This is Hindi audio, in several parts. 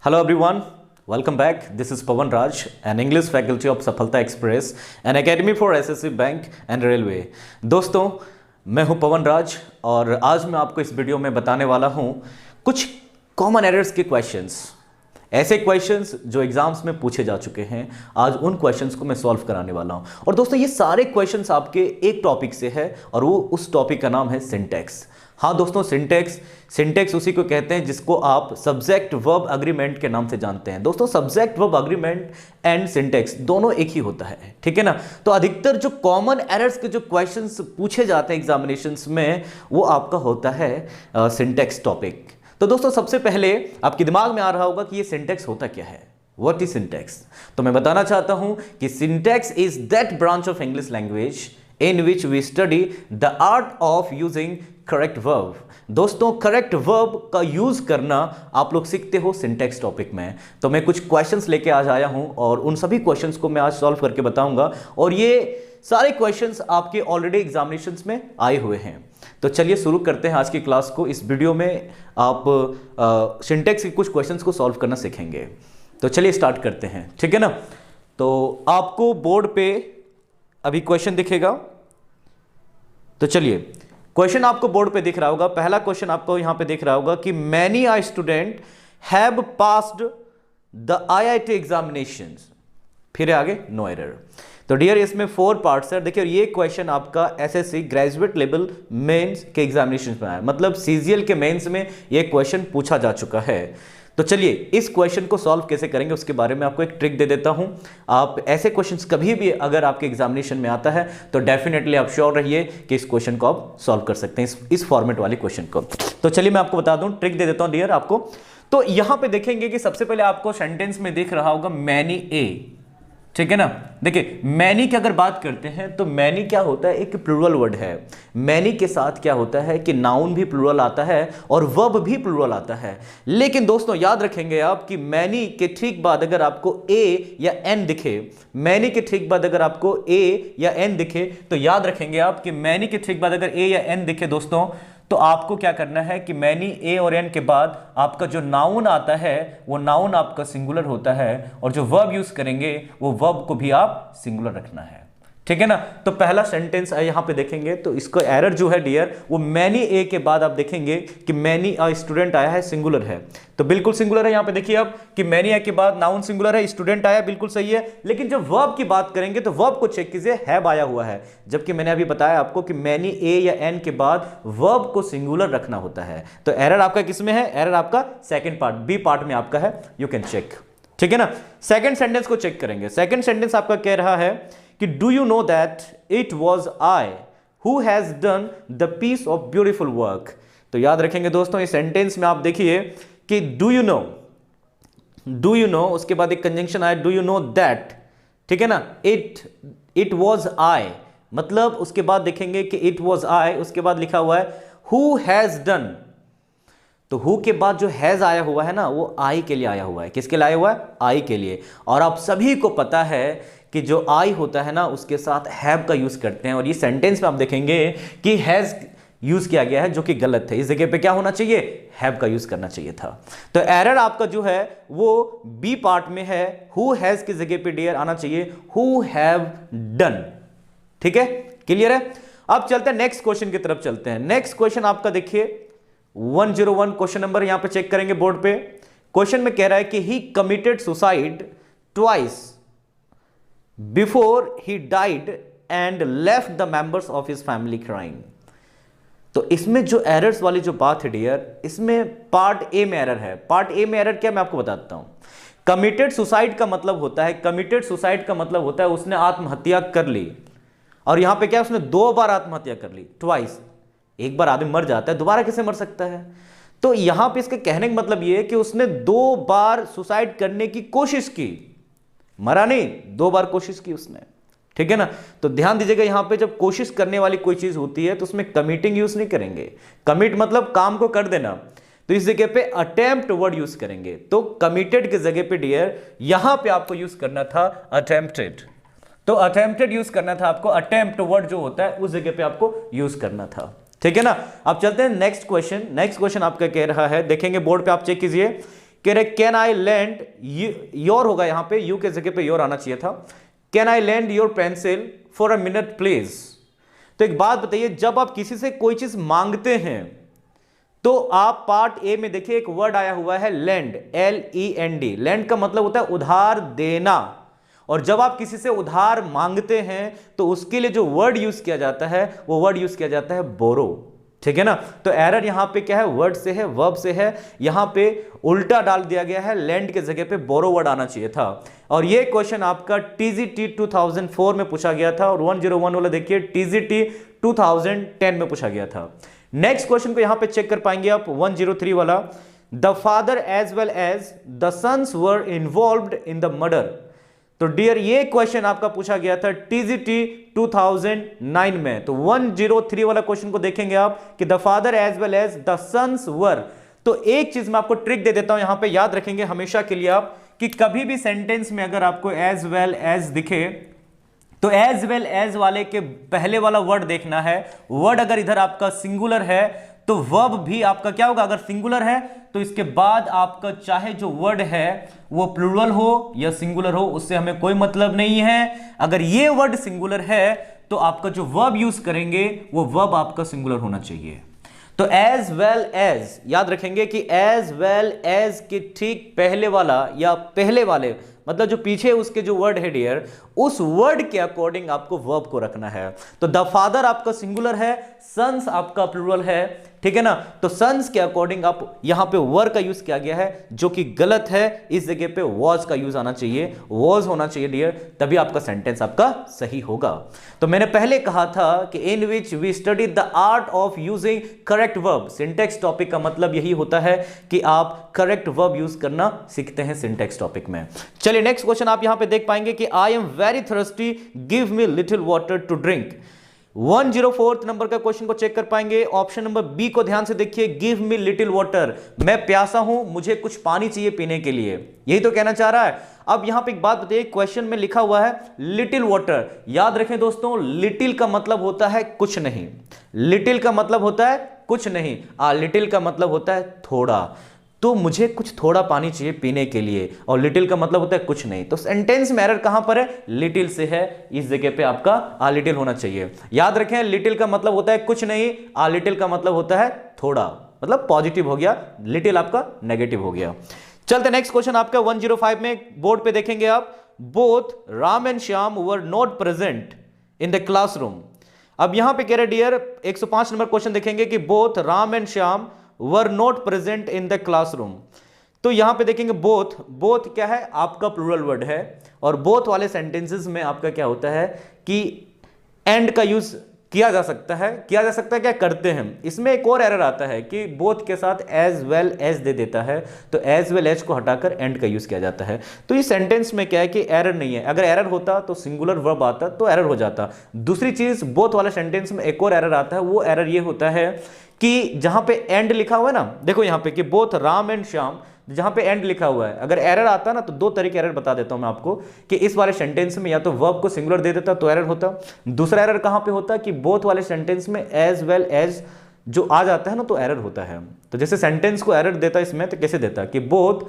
Hello everyone, welcome back. This is Pawan Raj, an English faculty of Safalta Express, an academy for SSC bank and railway. दोस्तों, मैं हूं पवन राज और आज मैं आपको इस वीडियो में बताने वाला हूं कुछ कॉमन एरर्स के क्वेश्चंस, ऐसे क्वेश्चंस जो एग्जाम्स में पूछे जा चुके हैं। आज उन क्वेश्चंस को मैं सॉल्व कराने वाला हूं। और दोस्तों, ये सारे क्वेश्चंस आपके एक टॉपिक से है और वो उस टॉपिक का नाम है सिंटैक्स। हाँ दोस्तों, सिंटैक्स उसी को कहते हैं जिसको आप सब्जेक्ट वर्ब अग्रीमेंट के नाम से जानते हैं। दोस्तों, subject verb agreement and syntax दोनों एक ही होता है, ठीक है ना। तो अधिकतर जो कॉमन एरर्स के जो क्वेश्चंस पूछे जाते हैं एग्जामिनेशंस में, वो आपका होता है सिंटैक्स टॉपिक। तो दोस्तों, सबसे पहले आपके दिमाग में आ रहा होगा कि ये सिंटैक्स होता क्या है, व्हाट इज सिंटैक्स। तो मैं बताना चाहता हूं कि syntax is that branch of English language in which we study the art of using correct verb। दोस्तों, करेक्ट वर्ब का यूज करना आप लोग सीखते हो सिंटैक्स टॉपिक में। तो मैं कुछ क्वेश्चंस लेके आज आया हूं और उन सभी क्वेश्चंस को मैं आज सॉल्व करके बताऊंगा और ये सारे क्वेश्चंस आपके ऑलरेडी एग्जामिनेशंस में आए हुए हैं। तो चलिए शुरू करते हैं आज की क्लास को। इस वीडियो में आप सिंटैक्स के कुछ क्वेश्चंस को सॉल्व करना सीखेंगे। तो चलिए स्टार्ट करते हैं, ठीक है ना। तो आपको बोर्ड पे अभी क्वेश्चन दिखेगा, तो चलिए क्वेश्चन आपको बोर्ड पे दिख रहा होगा। पहला क्वेश्चन आपको यहां पे दिख रहा होगा कि many a student have passed the IIT examinations, फिर आगे नो एरर। तो डियर, इसमें 4 पार्ट्स है। देखिए, ये क्वेश्चन आपका एसएससी ग्रेजुएट लेवल मेंस के एग्जामिनेशन में आया, मतलब सीजीएल के मेंस में ये क्वेश्चन पूछा जा चुका है। तो चलिए इस क्वेश्चन को सॉल्व कैसे करेंगे उसके बारे में आपको एक ट्रिक दे देता हूं। आप ऐसे क्वेश्चंस कभी भी अगर आपके एग्जामिनेशन में आता है तो डेफिनेटली आप श्योर रहिए कि इस क्वेश्चन को आप सॉल्व कर सकते हैं, इस फॉर्मेट वाले क्वेश्चन को। तो चलिए मैं आपको बता दूं, ट्रिक दे देता हूं डियर आपको। तो यहां पे देखेंगे कि सबसे पहले आपको सेंटेंस में दिख रहा होगा मैनी ए, ठीक है ना। देखिए, मैनी की अगर बात करते हैं तो मैनी क्या होता है, एक प्लूरल वर्ड है। मैनी के साथ क्या होता है कि नाउन भी प्लूरल आता है और वर्ब भी प्लूरल आता है। लेकिन दोस्तों याद रखेंगे आप कि मैनी के ठीक बाद अगर आपको ए या एन दिखे, मैनी के ठीक बाद अगर आपको ए या एन दिखे, तो याद रखेंगे आप कि मैनी के ठीक बाद अगर ए या एन दिखे दोस्तों, तो आपको क्या करना है कि मैनी ए और एन के बाद आपका जो नाउन आता है वो नाउन आपका सिंगुलर होता है और जो वर्ब यूज करेंगे वो वर्ब को भी आप सिंगुलर रखना है, ठीक है ना। तो पहला सेंटेंस यहां पे देखेंगे तो इसको एरर जो है डियर, वो मैनी ए के बाद आप देखेंगे कि मैनी अ स्टूडेंट आया है, सिंगुलर है। तो बिल्कुल सिंगुलर है। यहां पे देखिए आप कि मैनी ए के बाद नाउन सिंगुलर है, स्टूडेंट आया, बिल्कुल सही है। लेकिन जब वर्ब की बात करेंगे तो वर्ब को चेक कीजिए, हैव आया हुआ है, जबकि मैंने अभी बताया आपको कि मैनी ए या एन के बाद वर्ब को सिंगुलर रखना होता है। तो एरर आपका किसमें है, एरर आपका सेकेंड पार्ट, बी पार्ट में आपका है, यू कैन चेक, ठीक है ना। सेकेंड सेंटेंस को चेक करेंगे। सेकेंड सेंटेंस आपका कह रहा है कि do you know that it was I who has done the piece of beautiful work. तो याद रखेंगे दोस्तों, इस सेंटेंस में आप देखिए कि डू यू नो, उसके बाद एक कंजंक्शन आया, डू यू नो दैट, ठीक है ना। इट वॉज आई, मतलब उसके बाद देखेंगे कि इट वॉज आई, उसके बाद लिखा हुआ है हु हैज डन। तो हु के बाद जो हैज आया हुआ है ना, वो आई के लिए आया हुआ है। किसके लिए आया हुआ है, आई के लिए। और आप सभी को पता है कि जो आई होता है ना उसके साथ हैव का यूज करते हैं, और ये सेंटेंस में आप देखेंगे कि हैज यूज किया गया है, जो कि गलत है। इस जगह पे क्या होना चाहिए, हैव का यूज करना चाहिए था। तो एरर आपका जो है वो बी पार्ट में है, हु हैज की जगह पे डियर आना चाहिए हु हैव डन, ठीक है, क्लियर है। अब चलते हैं नेक्स्ट क्वेश्चन की तरफ चलते हैं। नेक्स्ट क्वेश्चन आपका देखिए 101 क्वेश्चन नंबर यहां पे चेक करेंगे बोर्ड पे। क्वेश्चन में कह रहा है कि he committed suicide twice before he died and left the members of his family crying. तो इसमें जो एरर्स वाली जो बात है डियर, इसमें पार्ट ए में एरर है। पार्ट ए में एरर क्या, मैं आपको बताता हूं। कमिटेड सुसाइड का मतलब होता है, कमिटेड सुसाइड का मतलब होता है उसने आत्महत्या कर ली। और यहां पे क्या, उसने 2 बार आत्महत्या कर ली, ट्वाइस। एक बार आदमी मर जाता है, दोबारा कैसे मर सकता है। तो यहां पे इसके कहने का मतलब यह है कि उसने 2 बार सुसाइड करने की कोशिश की, मरा नहीं, 2 बार कोशिश की उसने, ठीक है ना। तो ध्यान दीजिएगा, यहां पे जब कोशिश करने वाली कोई चीज होती है तो उसमें कमिटिंग यूज नहीं करेंगे। कमिट मतलब काम को कर देना, तो इस जगह पे अटेम्प्ट वर्ड यूज करेंगे। तो कमिटेड की जगह पे डियर यहां पे आपको यूज करना था अटेम्प्टेड। तो अटेम्प्टेड यूज करना था आपको, अटेम्प्ट वर्ड जो होता है उस जगह पे आपको यूज करना था, ठीक है ना। अब चलते हैं नेक्स्ट क्वेश्चन। नेक्स्ट क्वेश्चन आपका कह रहा है, देखेंगे बोर्ड पे आप चेक कीजिए कह रहे कैन आई लैंड, योर होगा यहां पे, यू के जगह पे योर आना चाहिए था। Can I land your pencil for a minute please. तो एक बात बताइए, जब आप किसी से कोई चीज मांगते हैं तो आप पार्ट ए में देखिए एक वर्ड आया हुआ है लैंड, LEND। लैंड का मतलब होता है उधार देना, और जब आप किसी से उधार मांगते हैं तो उसके लिए जो वर्ड यूज किया जाता है वो वर्ड यूज किया जाता है बोरो। ठीक है ना। तो एरर यहां पे क्या है, वर्ड से है, वर्ब से है, यहां पे उल्टा डाल दिया गया है, लैंड के जगह पे बोरो वर्ड आना चाहिए था। और ये क्वेश्चन आपका TGT 2004 में पूछा गया था, और 101 वाला देखिए TGT 2010 में पूछा गया था। नेक्स्ट क्वेश्चन को यहां पे चेक कर पाएंगे आप, 103 वाला, the father as well as the sons were involved in the murder. तो डियर ये क्वेश्चन आपका पूछा गया था TGT 2009 में। तो 103 वाला क्वेश्चन को देखेंगे आप कि the father as well as the sons were. तो एक चीज मैं आपको ट्रिक दे देता हूं, यहां पे याद रखेंगे हमेशा के लिए आप कि कभी भी सेंटेंस में अगर आपको एज वेल एज दिखे तो एज वेल एज वाले के पहले वाला वर्ड देखना है। वर्ड अगर इधर आपका सिंगुलर है तो वर्ब भी आपका क्या होगा, अगर सिंगुलर है तो इसके बाद आपका चाहे जो वर्ड है वो प्लूरल हो या सिंगुलर हो, उससे हमें कोई मतलब नहीं है। अगर ये वर्ड सिंगुलर है तो आपका जो वर्ब यूज करेंगे वो वर्ब आपका सिंगुलर होना चाहिए। तो एज वेल एज याद रखेंगे कि एज वेल एज के ठीक पहले वाला या पहले वाले मतलब जो पीछे उसके जो वर्ड है डियर, उस वर्ड के अकॉर्डिंग आपको वर्ब को रखना है। तो द फादर आपका सिंगुलर है, सन्स आपका प्लूरल है, ठीक है ना। तो सन्स के अकॉर्डिंग आप यहां पे वर का यूज किया गया है जो कि गलत है, इस जगह पे वॉज का यूज आना चाहिए, वॉज होना चाहिए डियर, तभी आपका सेंटेंस आपका सही होगा। तो मैंने पहले कहा था कि in which we study the art of using correct verb. Syntax topic का मतलब यही होता है कि आप करेक्ट वर्ब यूज करना सीखते हैं सिंटेक्स टॉपिक में। चलिए नेक्स्ट क्वेश्चन आप यहां पे देख पाएंगे कि I am very thirsty, give me little water to drink. 104 नंबर का क्वेश्चन को चेक कर पाएंगे। ऑप्शन नंबर बी को ध्यान से देखिए, गिव मी लिटिल वाटर, मैं प्यासा हूं, मुझे कुछ पानी चाहिए पीने के लिए, यही तो कहना चाह रहा है। अब यहां पे एक बात बताइए, क्वेश्चन में लिखा हुआ है लिटिल वाटर। याद रखें दोस्तों, लिटिल का मतलब होता है कुछ नहीं, लिटिल का मतलब होता है कुछ नहीं, लिटिल का मतलब होता है थोड़ा। तो मुझे कुछ थोड़ा पानी चाहिए पीने के लिए, और लिटिल का मतलब होता है कुछ नहीं। तो सेंटेंस में एरर कहां पर है, लिटिल से है, इस जगह पे आपका लिटिल होना चाहिए। याद रखें, लिटिल का मतलब होता है कुछ नहीं, लिटिल का मतलब होता है थोड़ा, मतलब पॉजिटिव हो गया, लिटिल आपका नेगेटिव हो गया। चलते नेक्स्ट क्वेश्चन आपका 105 में बोर्ड पे देखेंगे आप, both Ram and Shyam were not present in the classroom. अब यहां पे कह रहे डियर 105 नंबर क्वेश्चन देखेंगे कि both Ram and Shyam were not present in the classroom. तो यहां पे देखेंगे बोथ, बोथ क्या है, आपका प्लूरल वर्ड है, और बोथ वाले सेंटेंसेस में आपका क्या होता है कि एंड का यूज किया जा सकता है क्या करते हैं। इसमें एक और एरर आता है कि बोथ के साथ एज वेल एज दे देता है, तो एज वेल एज को हटाकर एंड का यूज किया जाता है। तो इस सेंटेंस में क्या है कि एरर नहीं है, अगर एरर होता तो सिंगुलर वर्ब आता तो एरर हो जाता। दूसरी चीज, बोथ वाले सेंटेंस में एक और एरर आता है, वो एरर ये होता है कि जहां पे एंड लिखा हुआ है ना, देखो यहां पे कि बोथ राम एंड श्याम, जहां पे एंड लिखा हुआ है, अगर एरर आता ना तो दो तरीके एरर बता देता हूं मैं आपको कि इस वाले सेंटेंस में या तो वर्ब को सिंगुलर दे देता तो एरर होता। दूसरा एरर कहां पे होता कि बोथ वाले सेंटेंस में एज वेल एज जो आ जाता है ना तो एरर होता है। तो जैसे सेंटेंस को एरर देता इसमें तो कैसे देता कि बोथ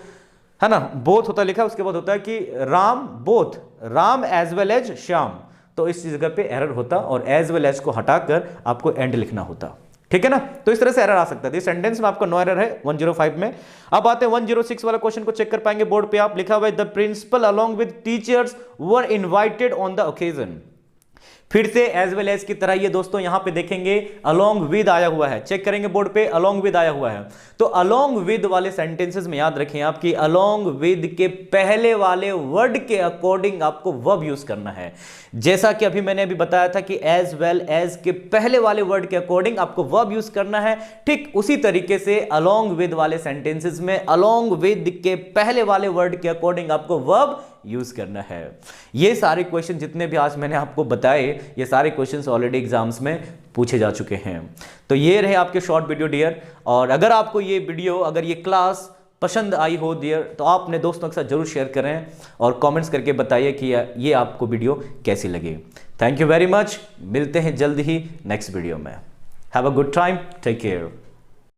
है ना, बोथ होता लिखा, उसके बाद होता है कि Ram, both Ram as well as Shyam, तो इस जगह पे एरर होता और एज वेल एज को हटाकर आपको एंड लिखना होता, ठीक है ना। तो इस तरह से एरर आ सकता है। इस सेंटेंस में आपका नो एरर है 105 में। अब आते हैं 106 वाला क्वेश्चन को चेक कर पाएंगे बोर्ड पे आप, लिखा हुआ है the principal along with teachers were invited on the occasion. फिर से एज वेल एज की तरह ये दोस्तों यहां पे देखेंगे अलोंग विद आया हुआ है, चेक करेंगे बोर्ड पे अलोंग विद आया हुआ है। तो अलोंग विद वाले सेंटेंसेस में याद रखें आप कि अलोंग विद के पहले वाले वर्ड के अकॉर्डिंग आपको वर्ब यूज करना है। जैसा कि अभी मैंने बताया था कि एज वेल एज के पहले वाले वर्ड के अकॉर्डिंग आपको वर्ब यूज करना है, ठीक उसी तरीके से अलोंग विद वाले सेंटेंसेस में अलोंग विद के पहले वाले वर्ड के अकॉर्डिंग आपको वर्ब यूज करना है। ये सारे क्वेश्चन जितने भी आज मैंने आपको बताए, ये सारे क्वेश्चंस ऑलरेडी एग्जाम्स में पूछे जा चुके हैं। तो ये रहे आपके शॉर्ट वीडियो डियर, और अगर आपको ये वीडियो, अगर ये क्लास पसंद आई हो डियर, तो आप अपने दोस्तों के साथ जरूर शेयर करें और कमेंट्स करके बताइए कि ये आपको वीडियो कैसी लगी। थैंक यू वेरी मच, मिलते हैं जल्द ही नेक्स्ट वीडियो में। Have a good time, take care.